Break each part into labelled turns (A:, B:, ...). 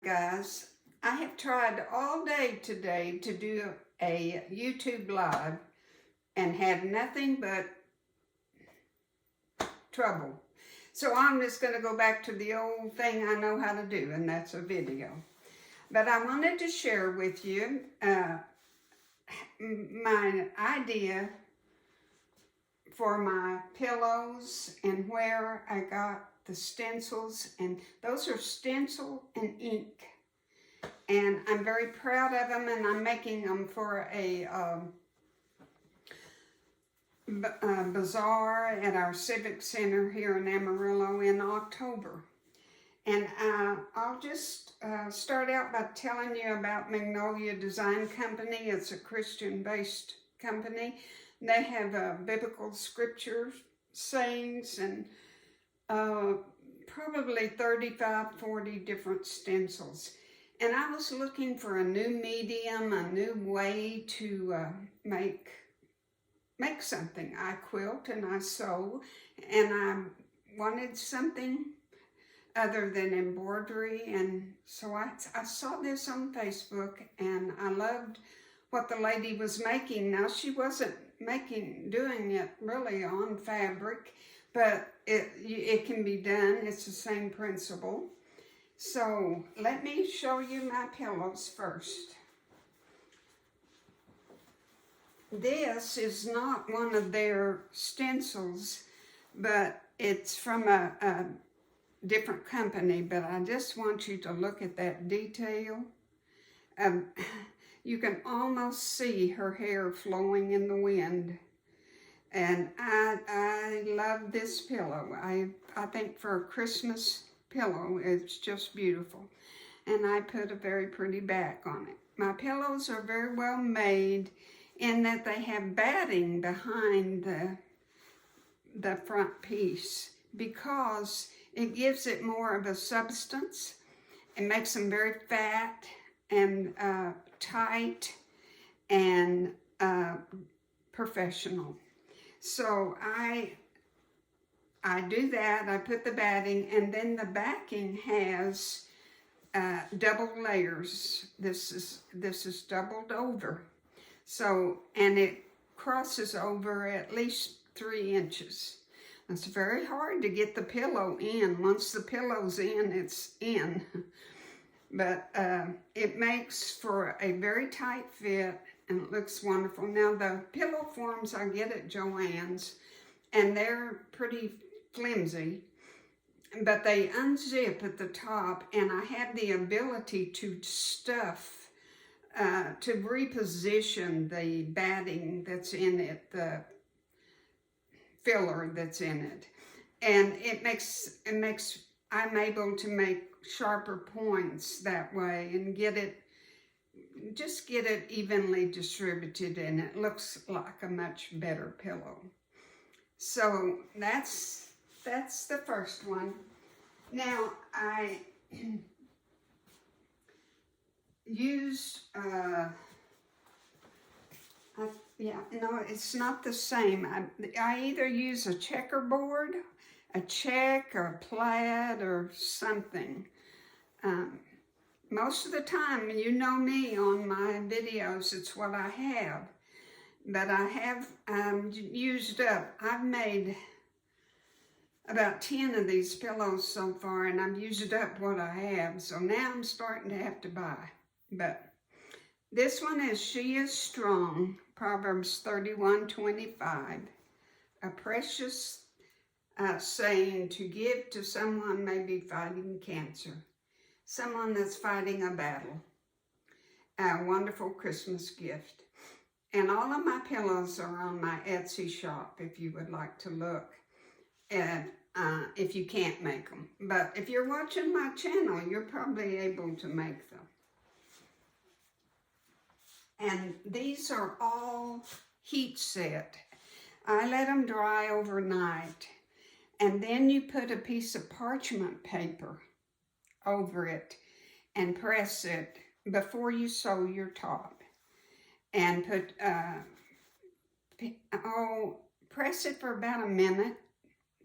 A: Guys, I have tried all day today to do a YouTube live and had nothing but trouble. So I'm just going to go back to the old thing I know how to do, and that's a video. But I wanted to share with you my idea for my pillows and where I got the stencils, and those are stencil and ink, and I'm very proud of them, and I'm making them for a bazaar at our civic center here in Amarillo in October. And I'll just start out by telling you about Magnolia Design Company. It's a Christian-based company. They have biblical scripture sayings and probably 35, 40 different stencils. And I was looking for a new medium, a new way to make something. I quilt and I sew, and I wanted something other than embroidery. And so I saw this on Facebook, and I loved what the lady was making. Now, she wasn't doing it really on fabric, but it can be done. It's the same principle. So let me show you my pillows first. This is not one of their stencils, but it's from a different company, but I just want you to look at that detail. You can almost see her hair flowing in the wind. And I love this pillow. I think for a Christmas pillow, it's just beautiful. And I put a very pretty back on it. My pillows are very well made in that they have batting behind the front piece, because it gives it more of a substance. It makes them very fat and tight and professional. So I do that. I put the batting, and then the backing has double layers. This is doubled over. So, and it crosses over at least 3 inches. It's very hard to get the pillow in. Once the pillow's in, it's in. But it makes for a very tight fit, and it looks wonderful. Now, the pillow forms I get at Joann's, and they're pretty flimsy, but they unzip at the top, and I have the ability to stuff, to reposition the batting that's in it, the filler that's in it. And I'm able to make sharper points that way and just get it evenly distributed, and it looks like a much better pillow. So that's the first one. Now I used, no, it's not the same. I either use a checkerboard, a check, or a plaid, or something. Most of the time, you know me on my videos, it's what I have. But I have used up, I've made about 10 of these pillows so far, and I've used up what I have. So now I'm starting to have to buy. But this one is She is Strong, Proverbs 31:25. A precious saying to give to someone maybe fighting cancer. Someone that's fighting a battle. A wonderful Christmas gift. And all of my pillows are on my Etsy shop if you would like to look. And if you can't make them. But if you're watching my channel, you're probably able to make them. And these are all heat set. I let them dry overnight. And then you put a piece of parchment paper over it and press it before you sew your top. And press it for about a minute,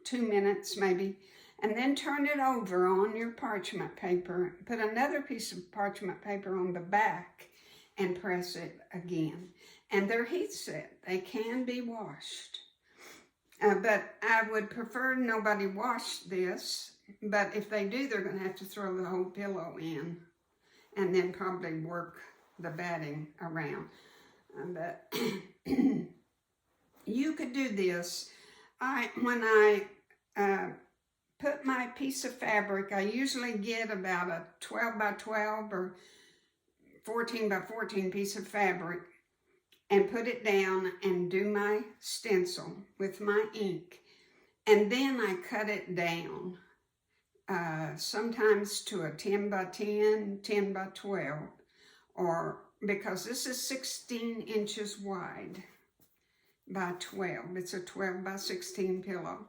A: 2 minutes maybe, and then turn it over on your parchment paper. Put another piece of parchment paper on the back and press it again. And they're heat set. They can be washed. But I would prefer nobody wash this. But if they do, they're going to have to throw the whole pillow in and then probably work the batting around. But you could do this. When I put my piece of fabric, I usually get about a 12 by 12 or 14 by 14 piece of fabric and put it down and do my stencil with my ink. And then I cut it down, sometimes to a 10 by 10, 10 by 12, or because this is 16 inches wide by 12. It's a 12 by 16 pillow.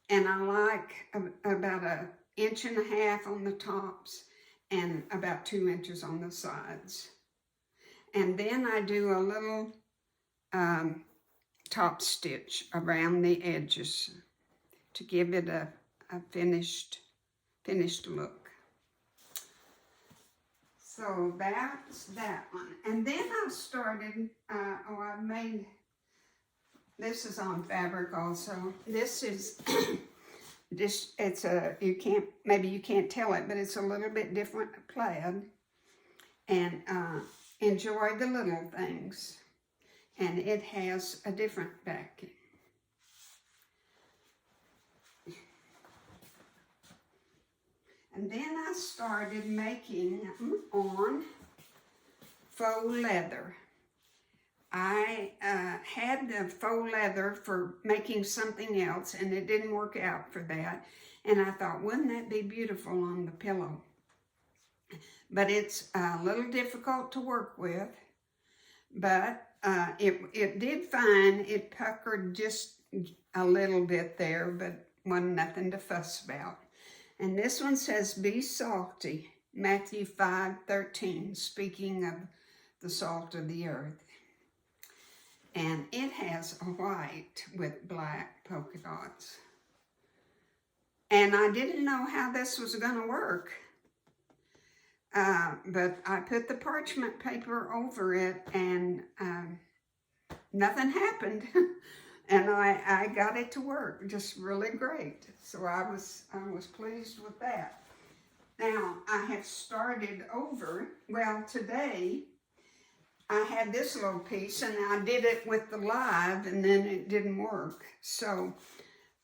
A: And I like about 1.5 inches on the tops and about 2 inches on the sides. And then I do a little top stitch around the edges to give it a finished look. So that's that one. And then I started, I made, this is on fabric also. This is, it's a, maybe you can't tell it, but it's a little bit different plaid. And enjoy the little things. And it has a different backing. And then I started making on faux leather. I had the faux leather for making something else, and it didn't work out for that. And I thought, wouldn't that be beautiful on the pillow? But it's a little difficult to work with. But it did fine. It puckered just a little bit there, but wasn't nothing to fuss about. And this one says, be salty, Matthew 5:13, speaking of the salt of the earth. And it has a white with black polka dots. And I didn't know how this was going to work. But I put the parchment paper over it, and nothing happened. And I got it to work just really great. So I was pleased with that. Now I have started over. Well, today I had this little piece, and I did it with the live, and then it didn't work. So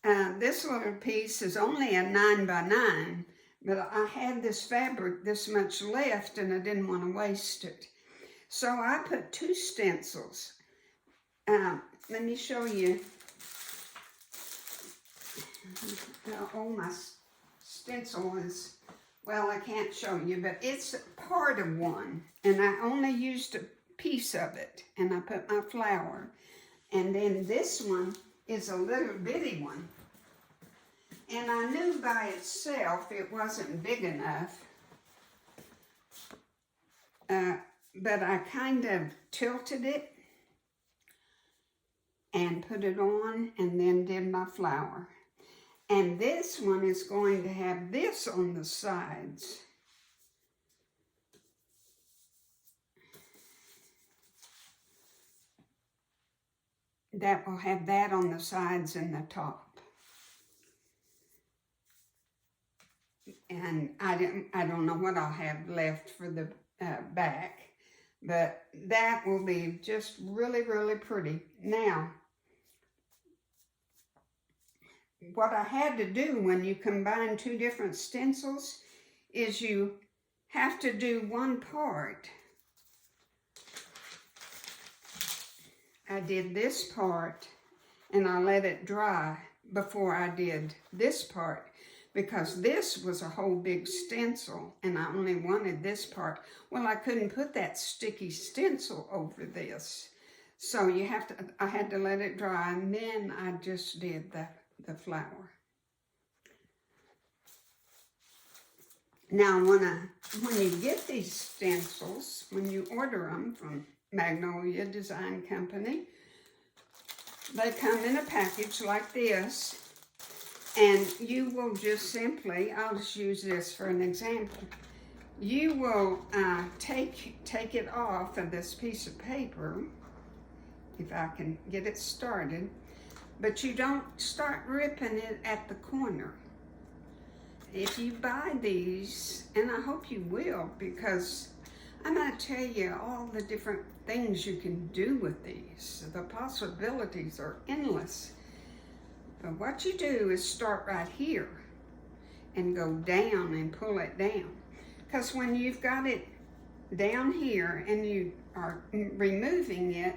A: this little piece is only a 9 by 9, but I had this fabric this much left, and I didn't want to waste it. So I put 2 stencils. Let me show you. Oh, my stencil is, well, I can't show you, but it's part of one. And I only used a piece of it, and I put my flower. And then this one is a little bitty one. And I knew by itself it wasn't big enough. But I kind of tilted it and put it on, and then did my flower. And this one is going to have this on the sides. That will have that on the sides and the top. And I don't know what I'll have left for the back, but that will be just really, really pretty. Now, what I had to do when you combine 2 different stencils is you have to do one part. I did this part, and I let it dry before I did this part, because this was a whole big stencil, and I only wanted this part. Well, I couldn't put that sticky stencil over this. So I had to let it dry, and then I just did the flower. Now, when you get these stencils, when you order them from Magnolia Design Company, they come in a package like this, And you will just simply, I'll just use this for an example. You will take it off of this piece of paper, if I can get it started, but you don't start ripping it at the corner. If you buy these, and I hope you will, because I'm going to tell you all the different things you can do with these. The possibilities are endless. But what you do is start right here and go down and pull it down. Because when you've got it down here and you are removing it,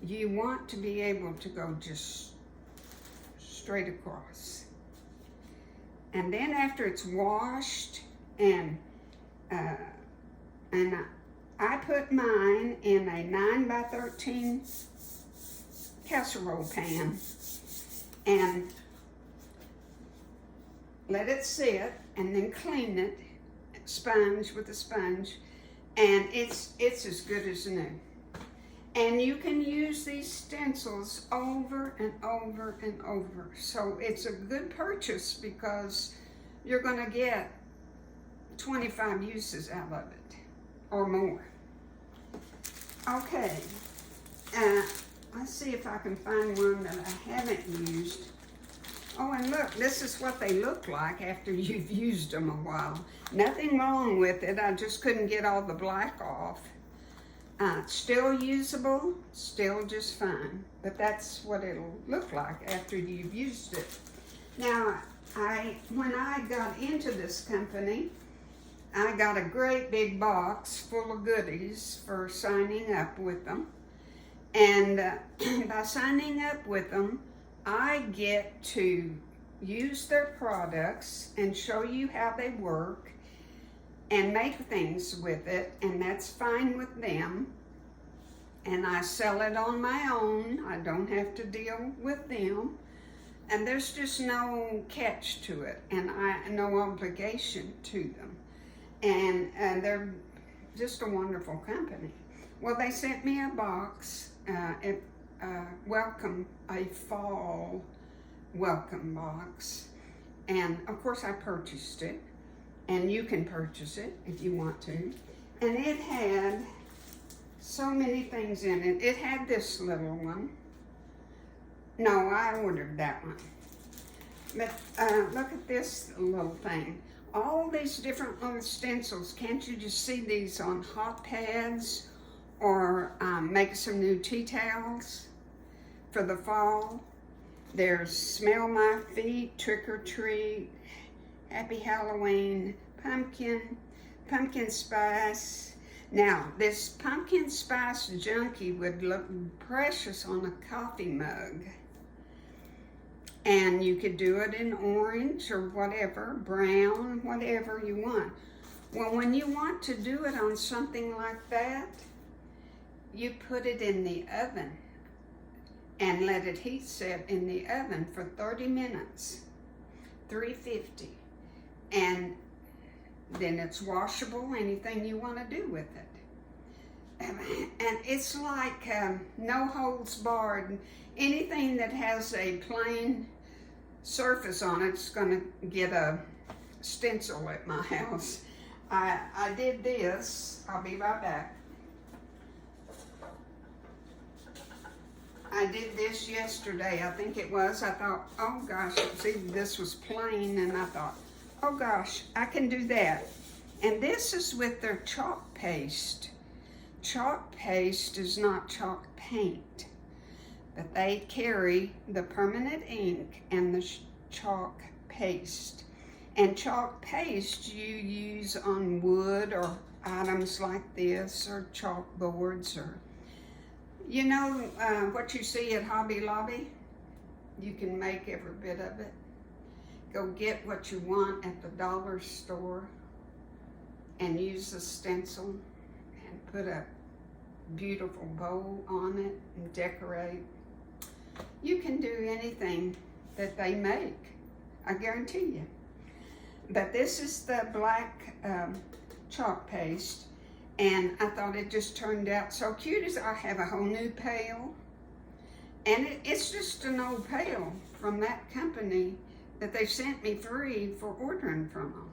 A: you want to be able to go just straight across. And then after it's washed, and I put mine in a 9x13 casserole pan and let it sit, and then clean it, sponge with a sponge, and it's as good as new. And you can use these stencils over and over and over. So it's a good purchase because you're going to get 25 uses out of it or more. Okay, let's see if I can find one that I haven't used. Oh, and look, this is what they look like after you've used them a while. Nothing wrong with it, I just couldn't get all the black off. Still usable, still just fine, but that's what it'll look like after you've used it. Now, when I got into this company, I got a great big box full of goodies for signing up with them. And by signing up with them, I get to use their products and show you how they work and make things with it, and that's fine with them. And I sell it on my own. I don't have to deal with them. And there's just no catch to it, and no obligation to them. And they're just a wonderful company. Well, they sent me a box, a fall welcome box. And of course I purchased it, and you can purchase it if you want to. And it had so many things in it. It had this little one. No, I ordered that one. But look at this little thing. All these different little stencils. Can't you just see these on hot pads, or make some new tea towels for the fall? There's Smell My Feet, Trick or Treat, Happy Halloween, Pumpkin Spice. Now, this pumpkin spice junkie would look precious on a coffee mug. And you could do it in orange or whatever, brown, whatever you want. Well, when you want to do it on something like that, you put it in the oven and let it heat set in the oven for 30 minutes, 350. And then it's washable, anything you want to do with it. And it's like no holds barred. Anything that has a plain surface on it's going to get a stencil at my house. I did this. I'll be right back. I did this yesterday, I think it was. I thought, oh gosh, see, this was plain, and I thought, oh gosh, I can do that. And this is with their chalk paste. Chalk paste is not chalk paint, but they carry the permanent ink and the chalk paste. And chalk paste you use on wood or items like this, or chalkboards, or you know what you see at Hobby Lobby? You can make every bit of it. Go get what you want at the dollar store and use the stencil and put a beautiful bow on it and decorate. You can do anything that they make, I guarantee you. But this is the black chalk paste, and I thought it just turned out so cute. As I have a whole new pail, and it's just an old pail from that company that they sent me free for ordering from them.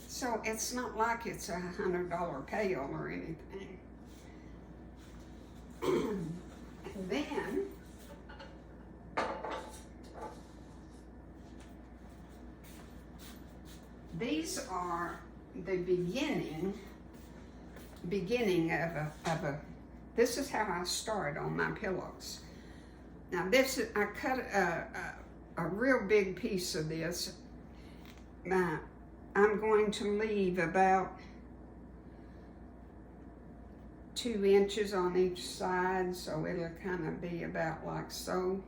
A: So it's not like it's $100 payout or anything. And then these are the beginning of a, this is how I start on my pillows. Now this is, I cut a real big piece of this. I'm going to leave about 2 inches on each side, so it'll kind of be about like so.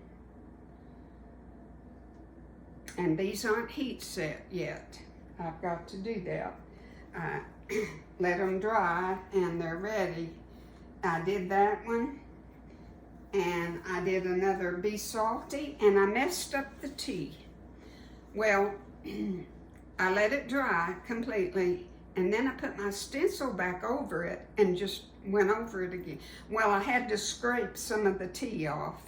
A: And these aren't heat set yet. I've got to do that. Let them dry and they're ready. I did that one, and I did another Be Salty, and I messed up the tea. Well, I let it dry completely, and then I put my stencil back over it and just went over it again. Well, I had to scrape some of the tea off,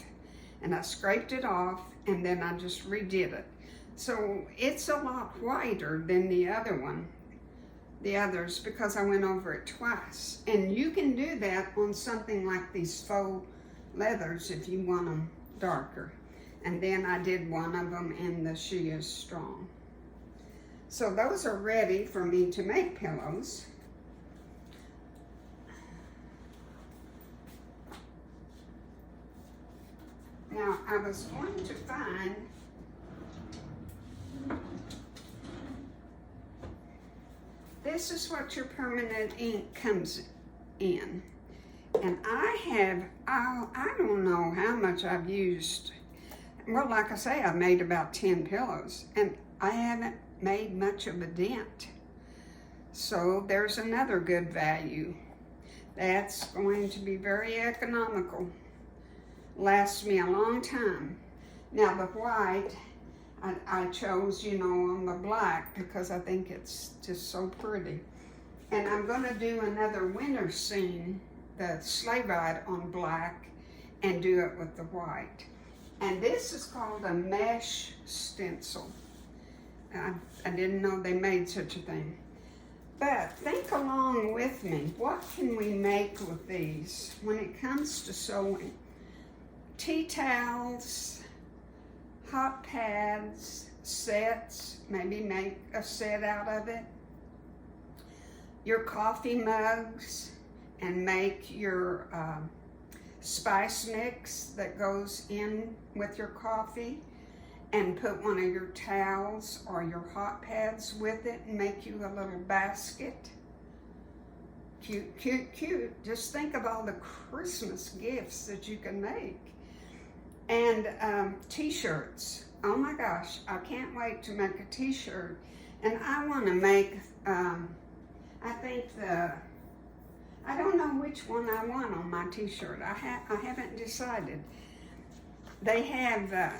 A: and I scraped it off, and then I just redid it. So it's a lot whiter than the others, because I went over it twice. And you can do that on something like these faux leathers if you want them darker. And then I did one of them in the She Is Strong. So those are ready for me to make pillows. Now I was going to find this is what your permanent ink comes in. And I don't know how much I've used. Well, like I say, I've made about 10 pillows, and I haven't made much of a dent. So there's another good value. That's going to be very economical. Lasts me a long time. Now the white, I chose, you know, on the black because I think it's just so pretty. And I'm going to do another winter scene, the sleigh ride, on black, and do it with the white. And this is called a mesh stencil. I didn't know they made such a thing. But think along with me. What can we make with these when it comes to sewing? Tea towels, hot pads, sets, maybe make a set out of it. Your coffee mugs, and make your spice mix that goes in with your coffee, and put one of your towels or your hot pads with it and make you a little basket. Cute, cute, cute. Just think of all the Christmas gifts that you can make. And t-shirts. Oh my gosh, I can't wait to make a t-shirt. And I want to make, I think I don't know which one I want on my t-shirt. I haven't decided. They have,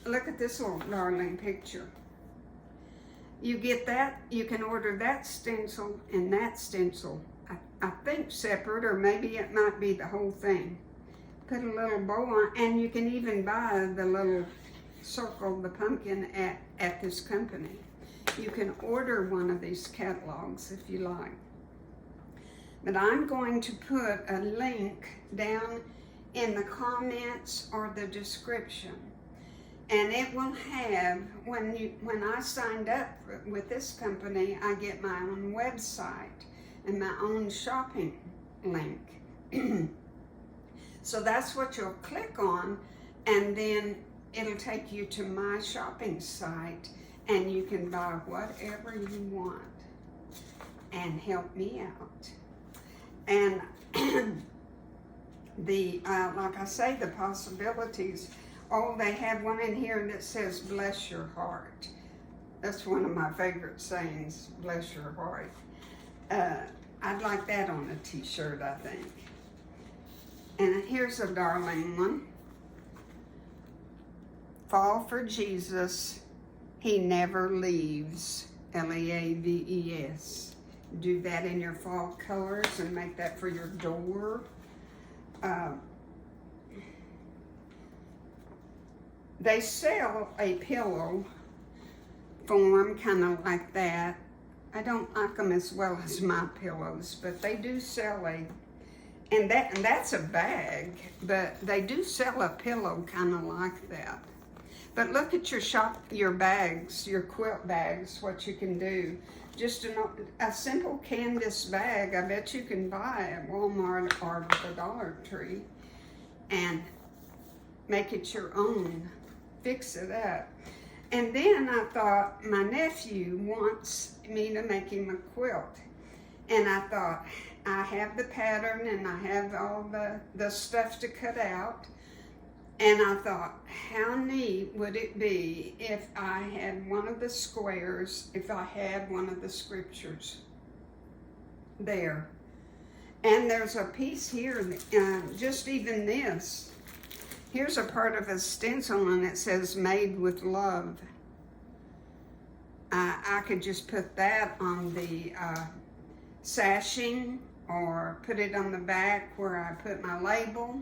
A: look at this little darling picture. You get that, you can order that stencil and that stencil. I think separate, or maybe it might be the whole thing. Put a little bow on, and you can even buy the little circle, the pumpkin, at this company. You can order one of these catalogs if you like. But I'm going to put a link down in the comments or the description. And it will have, when I signed up with this company, I get my own website and my own shopping link. So that's what you'll click on, and then it'll take you to my shopping site, and you can buy whatever you want and help me out. And like I say, the possibilities. Oh, they have one in here that says, bless your heart. That's one of my favorite sayings, bless your heart. I'd like that on a t-shirt, I think. And here's a darling one. Fall for Jesus, he never leaves, Leaves. Do that in your fall colors and make that for your door. They sell a pillow form, kind of like that. I don't like them as well as my pillows, but they do sell and that's a bag, but they do sell a pillow kind of like that. But look at your bags, your quilt bags, what you can do. Just a simple canvas bag, I bet you can buy at Walmart or the Dollar Tree, and make it your own, fix it up. And then I thought, my nephew wants me to make him a quilt. And I thought, I have the pattern and I have all the stuff to cut out. And I thought, how neat would it be if I had one of the squares, if I had one of the scriptures there. And there's a piece here, just even this. Here's a part of a stencil and it says, made with love. I could just put that on the sashing or put it on the back where I put my label.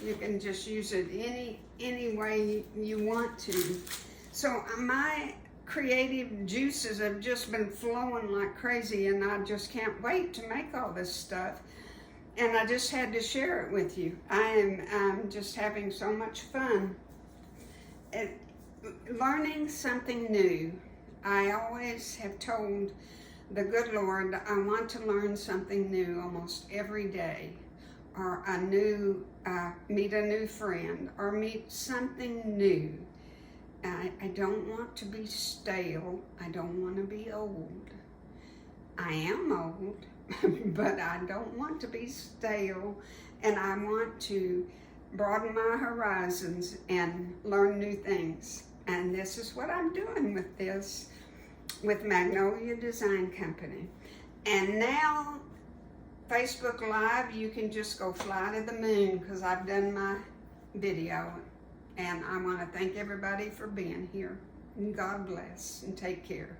A: You can just use it any way you want to. So my creative juices have just been flowing like crazy, and I just can't wait to make all this stuff. And I just had to share it with you. I'm just having so much fun. Learning something new. I always have told the good Lord, I want to learn something new almost every day. Or meet a new friend, or meet something new. I don't want to be stale. I don't want to be old. I am old, but I don't want to be stale, and I want to broaden my horizons and learn new things. And this is what I'm doing with this, with Magnolia Design Company. And now, Facebook Live, you can just go fly to the moon because I've done my video. And I want to thank everybody for being here. And God bless and take care.